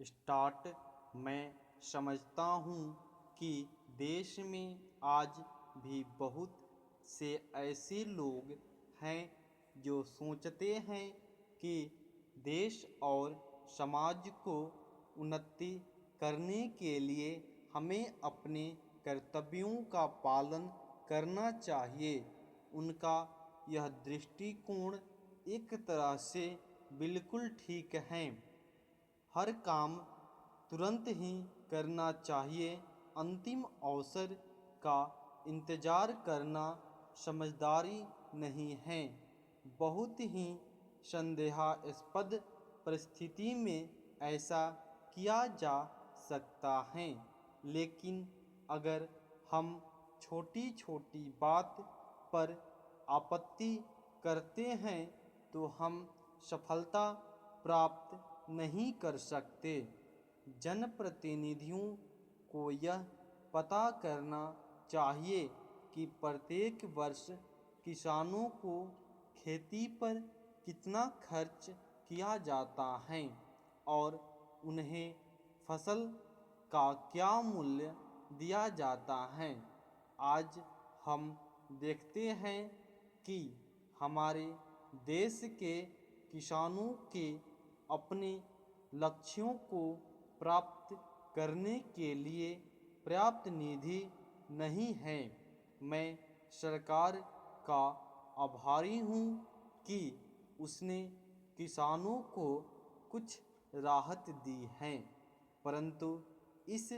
Start. मैं समझता हूँ कि देश में आज भी बहुत से ऐसे लोग हैं जो सोचते हैं कि देश और समाज को उन्नति करने के लिए हमें अपने कर्तव्यों का पालन करना चाहिए। उनका यह दृष्टिकोण एक तरह से बिल्कुल ठीक है। हर काम तुरंत ही करना चाहिए, अंतिम अवसर का इंतज़ार करना समझदारी नहीं है। बहुत ही संदेहास्पद परिस्थिति में ऐसा किया जा सकता है, लेकिन अगर हम छोटी छोटी बात पर आपत्ति करते हैं तो हम सफलता प्राप्त नहीं कर सकते। जनप्रतिनिधियों को यह पता करना चाहिए कि प्रत्येक वर्ष किसानों को खेती पर कितना खर्च किया जाता है और उन्हें फसल का क्या मूल्य दिया जाता है। आज हम देखते हैं कि हमारे देश के किसानों के अपने लक्ष्यों को प्राप्त करने के लिए पर्याप्त निधि नहीं है। मैं सरकार का आभारी हूँ कि उसने किसानों को कुछ राहत दी है, परंतु इस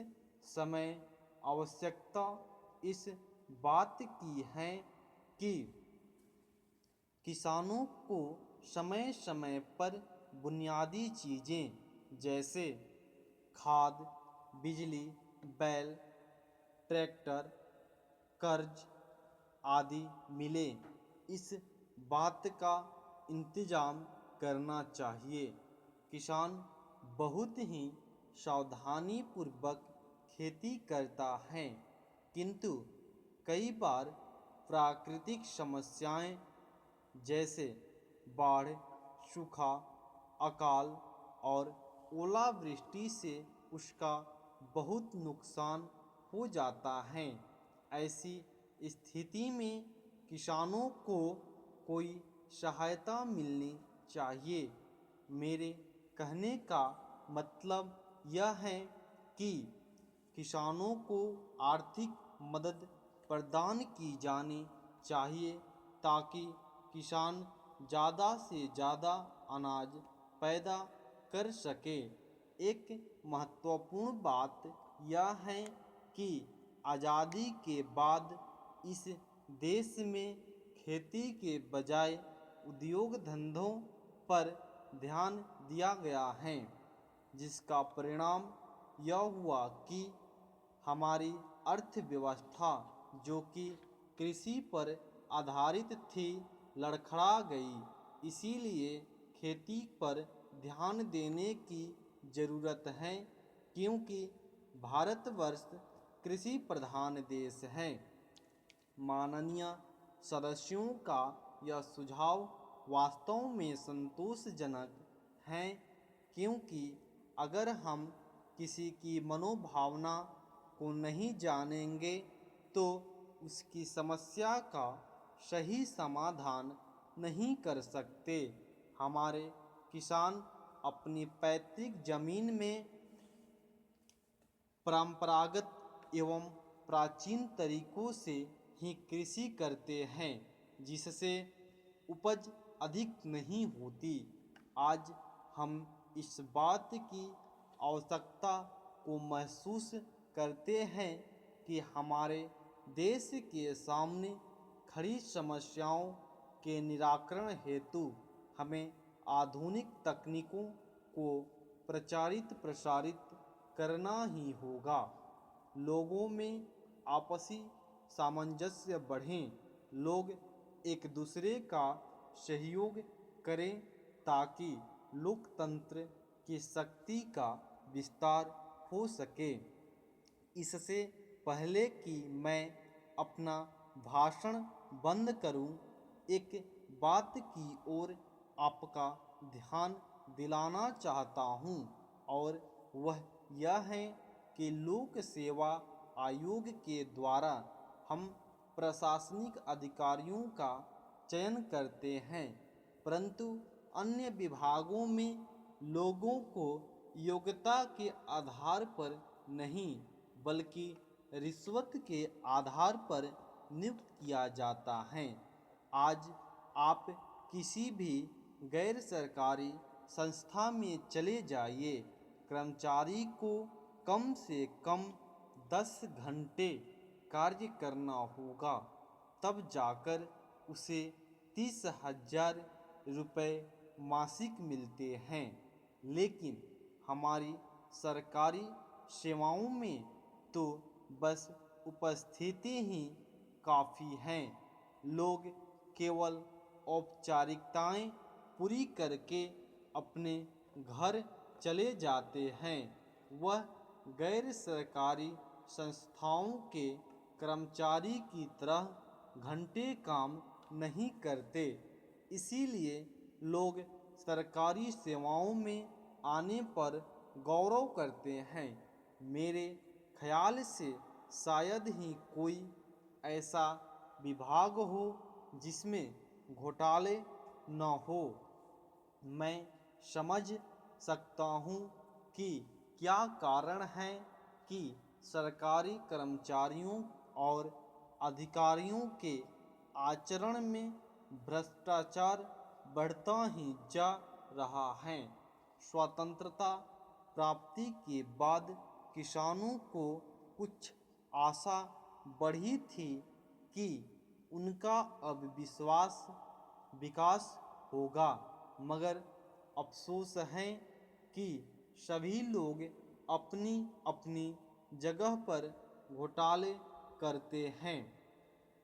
समय आवश्यकता इस बात की है कि किसानों को समय समय पर बुनियादी चीज़ें जैसे खाद, बिजली, बैल, ट्रैक्टर, कर्ज आदि मिले। इस बात का इंतज़ाम करना चाहिए। किसान बहुत ही सावधानीपूर्वक खेती करता है, किंतु कई बार प्राकृतिक समस्याएं जैसे बाढ़, सूखा, अकाल और ओलावृष्टि से उसका बहुत नुकसान हो जाता है। ऐसी स्थिति में किसानों को कोई सहायता मिलनी चाहिए। मेरे कहने का मतलब यह है कि किसानों को आर्थिक मदद प्रदान की जानी चाहिए ताकि किसान ज़्यादा से ज़्यादा अनाज पैदा कर सके। एक महत्वपूर्ण बात यह है कि आज़ादी के बाद इस देश में खेती के बजाय उद्योग धंधों पर ध्यान दिया गया है, जिसका परिणाम यह हुआ कि हमारी अर्थव्यवस्था जो कि कृषि पर आधारित थी लड़खड़ा गई। इसीलिए खेती पर ध्यान देने की ज़रूरत है, क्योंकि भारतवर्ष कृषि प्रधान देश है। माननीय सदस्यों का यह सुझाव वास्तव में संतोषजनक है, क्योंकि अगर हम किसी की मनोभावना को नहीं जानेंगे तो उसकी समस्या का सही समाधान नहीं कर सकते। हमारे किसान अपनी पैतृक जमीन में परंपरागत एवं प्राचीन तरीकों से ही कृषि करते हैं, जिससे उपज अधिक नहीं होती। आज हम इस बात की आवश्यकता को महसूस करते हैं कि हमारे देश के सामने खड़ी समस्याओं के निराकरण हेतु हमें आधुनिक तकनीकों को प्रचारित प्रसारित करना ही होगा। लोगों में आपसी सामंजस्य बढ़ें, लोग एक दूसरे का सहयोग करें ताकि लोकतंत्र की शक्ति का विस्तार हो सके। इससे पहले कि मैं अपना भाषण बंद करूं, एक बात की ओर आपका ध्यान दिलाना चाहता हूं, और वह यह है कि लोक सेवा आयोग के द्वारा हम प्रशासनिक अधिकारियों का चयन करते हैं, परंतु अन्य विभागों में लोगों को योग्यता के आधार पर नहीं बल्कि रिश्वत के आधार पर नियुक्त किया जाता है। आज आप किसी भी गैर सरकारी संस्था में चले जाइए, कर्मचारी को कम से कम 10 घंटे कार्य करना होगा, तब जाकर उसे 30,000 रुपये मासिक मिलते हैं। लेकिन हमारी सरकारी सेवाओं में तो बस उपस्थिति ही काफ़ी है। लोग केवल औपचारिकताएं पूरी करके अपने घर चले जाते हैं। वह गैर सरकारी संस्थाओं के कर्मचारी की तरह घंटे काम नहीं करते। इसीलिए लोग सरकारी सेवाओं में आने पर गौरव करते हैं। मेरे ख्याल से शायद ही कोई ऐसा विभाग हो जिसमें घोटाले न हो। मैं समझ सकता हूँ कि क्या कारण है कि सरकारी कर्मचारियों और अधिकारियों के आचरण में भ्रष्टाचार बढ़ता ही जा रहा है। स्वतंत्रता प्राप्ति के बाद किसानों को कुछ आशा बढ़ी थी कि उनका अब विकास होगा, मगर अफसोस है कि सभी लोग अपनी अपनी जगह पर घोटाले करते हैं।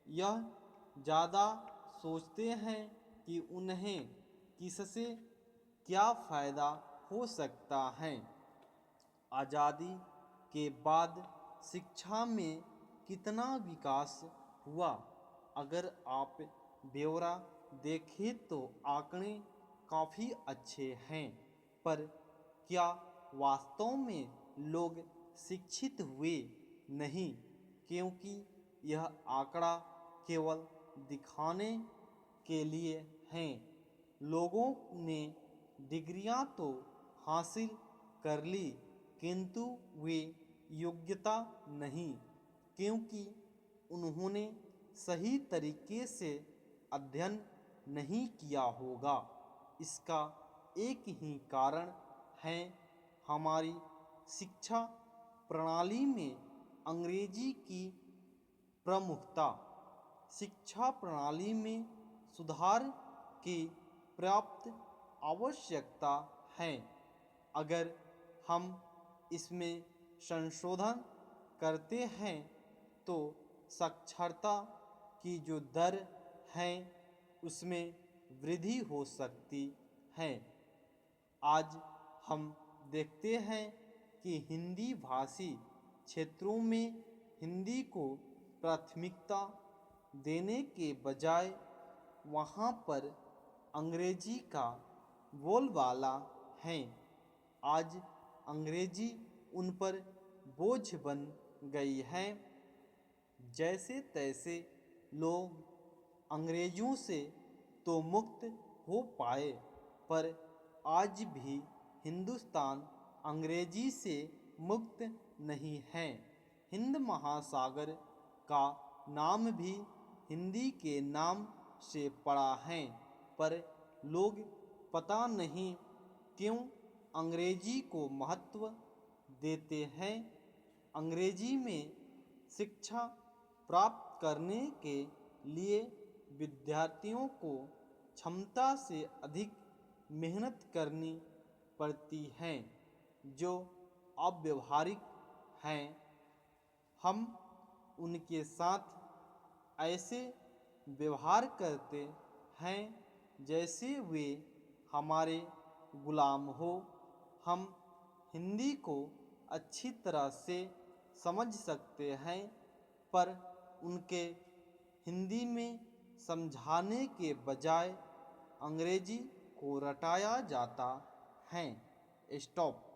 यह ज़्यादा सोचते हैं कि उन्हें किससे क्या फ़ायदा हो सकता है। आज़ादी के बाद शिक्षा में कितना विकास हुआ, अगर आप ब्यौरा देखें तो आंकड़े काफ़ी अच्छे हैं, पर क्या वास्तव में लोग शिक्षित हुए? नहीं, क्योंकि यह आंकड़ा केवल दिखाने के लिए हैं। लोगों ने डिग्रियां तो हासिल कर ली, किंतु वे योग्यता नहीं, क्योंकि उन्होंने सही तरीके से अध्ययन नहीं किया होगा। इसका एक ही कारण है हमारी शिक्षा प्रणाली में अंग्रेजी की प्रमुखता। शिक्षा प्रणाली में सुधार की पर्याप्त आवश्यकता है। अगर हम इसमें संशोधन करते हैं तो साक्षरता की जो दर है उसमें वृद्धि हो सकती है। आज हम देखते हैं कि हिंदी भाषी क्षेत्रों में हिंदी को प्राथमिकता देने के बजाय वहाँ पर अंग्रेजी का बोलबाला है। आज अंग्रेजी उन पर बोझ बन गई है। जैसे तैसे लोग अंग्रेजों से तो मुक्त हो पाए, पर आज भी हिंदुस्तान अंग्रेजी से मुक्त नहीं है। हिंद महासागर का नाम भी हिंदी के नाम से पड़ा है, पर लोग पता नहीं क्यों अंग्रेजी को महत्व देते हैं। अंग्रेजी में शिक्षा प्राप्त करने के लिए विद्यार्थियों को क्षमता से अधिक मेहनत करनी पड़ती है, जो अव्यावहारिक हैं। हम उनके साथ ऐसे व्यवहार करते हैं जैसे वे हमारे गुलाम हो। हम हिंदी को अच्छी तरह से समझ सकते हैं, पर उनके हिंदी में समझाने के बजाय अंग्रेजी को रटाया जाता है। स्टॉप।